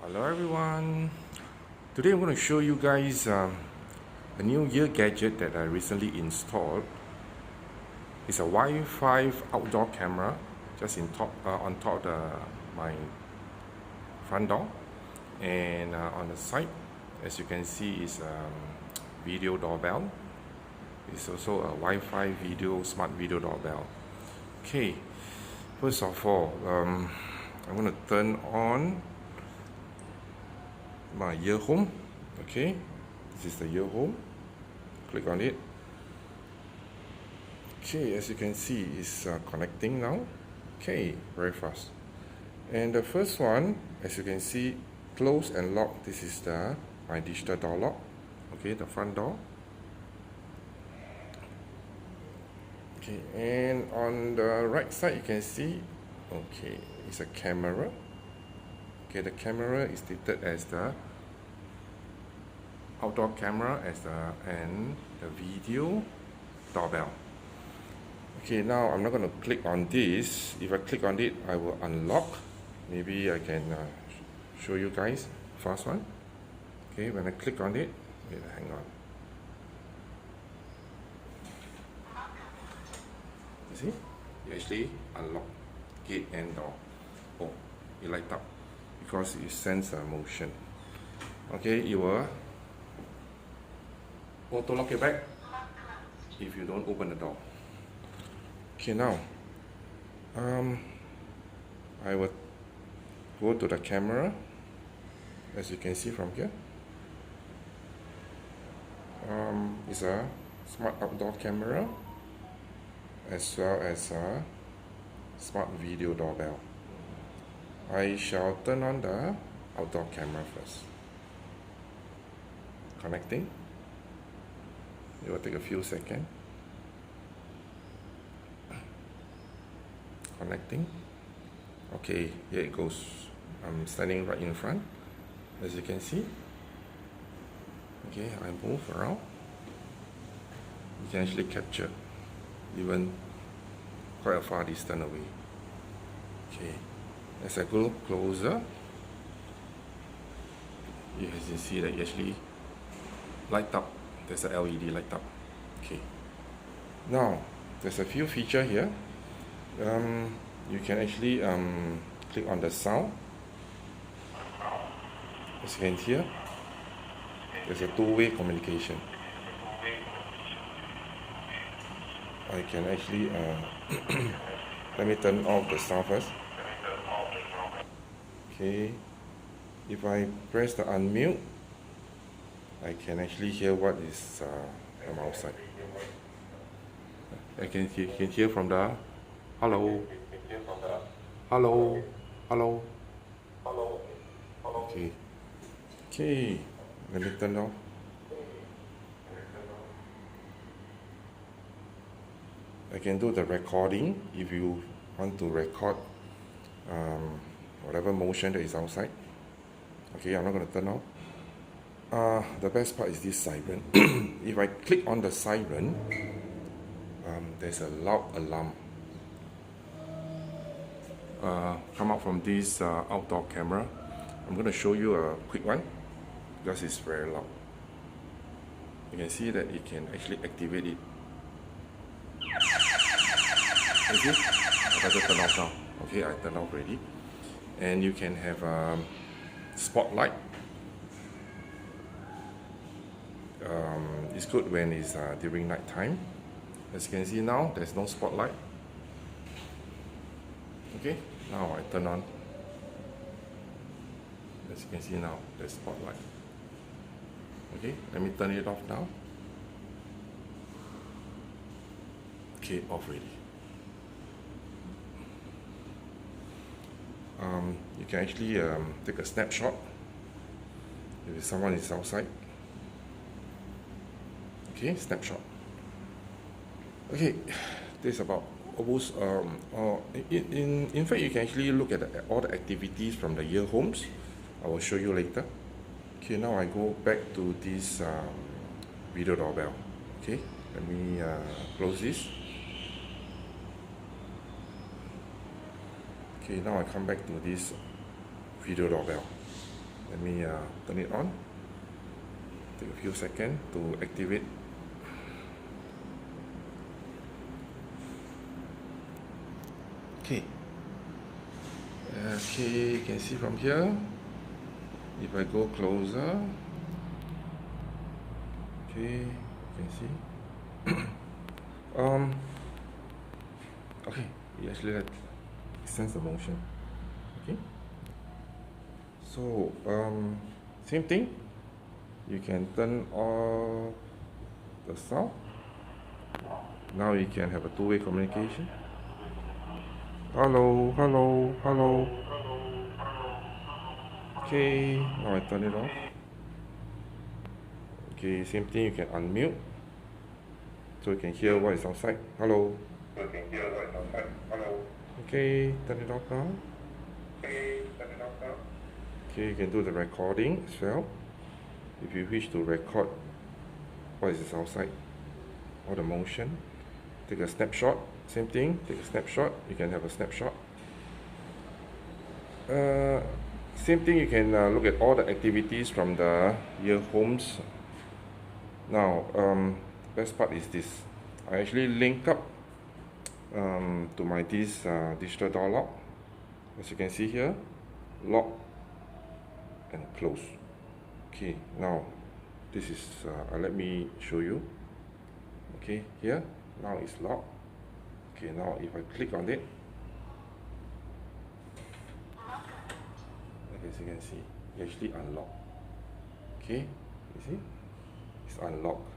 Hello everyone. Today I'm going to show you guys a new Yale gadget that I recently installed. It's a Wi-Fi outdoor camera just on top of my front door, and on the side, as you can see, is video doorbell. It's also a Wi-Fi smart video doorbell. Okay, first of all, I'm going to turn on my Yale Home. Okay, this is the Yale Home. Click on it. Okay, as you can see, it's connecting now. Okay, very fast. And the first one, as you can see, close and lock. This is my digital door lock. Okay, the front door. Okay, and on the right side you can see, okay, it's a camera. Okay, the camera is stated as the outdoor camera and the video doorbell. Okay, now I'm not going to click on this. If I click on it, I will unlock. Maybe I can show you guys first one. Okay, when I click on it, wait, hang on. You see, you actually unlock gate and door. Oh, it light up because it sends a motion. Okay, you will auto lock it back if you don't open the door. Okay, now I will go to the camera. As you can see from here, it's a smart outdoor camera as well as a smart video doorbell. I shall turn on the outdoor camera first. Connecting. It will take a few seconds. Connecting. Okay, here it goes. I'm standing right in front, as you can see. Okay, I move around. You can actually capture even quite a far distance away. Okay, as I go closer, you can see that it actually light up. There's a LED light up. Okay, now there's a few features here. You can actually click on the sound. As you can hear, there's a two-way communication. I can actually let me turn off the sound first. Okay, if I press the unmute, I can actually hear what is from outside. I can hear from the hello, hello, hello. Okay, okay. Let me turn off. I can do the recording if you want to record whatever motion that is outside. Okay, I'm not going to turn off. The best part is this siren. If I click on the siren, there's a loud alarm come out from this outdoor camera. I'm going to show you a quick one because it's very loud. You can see that it can actually activate it. You see? I better turn off now. Okay, I turned off already. And you can have spotlight. It's good when it's during night time. As you can see now, there's no spotlight. Okay, now I turn on. As you can see now, there's spotlight. Okay, let me turn it off now. Okay, off already. You can actually take a snapshot if someone is outside. Okay, snapshot. Okay, this is about almost in fact you can actually look at all the activities from the Yale Homes. I will show you later. Okay, now I go back to this video doorbell. Okay, let me close this. Okay, now I come back to this video doorbell. Let me turn it on. Take a few seconds to activate. Okay. Okay, you can see from here. If I go closer, okay, you can see. Okay, it actually sense the motion. Okay. So same thing. You can turn off the sound. Now you can have a two-way communication. Hello, hello, hello. Okay, now I turn it off. Okay, same thing, you can unmute so you can hear what is outside. Hello. Okay, turn it off now. Okay, you can do the recording as well. If you wish to record what is outside, or the motion. Take a snapshot, same thing, take a snapshot, you can have a snapshot. Same thing, you can look at all the activities from the Yale Homes. Now, best part is this. I actually link up to my digital door lock. As you can see here, lock and close. Okay, now this is, let me show you. Okay, here, now it's locked. Okay, now if I click on it, as you can see, it actually unlocked. Okay, you see, it's unlocked.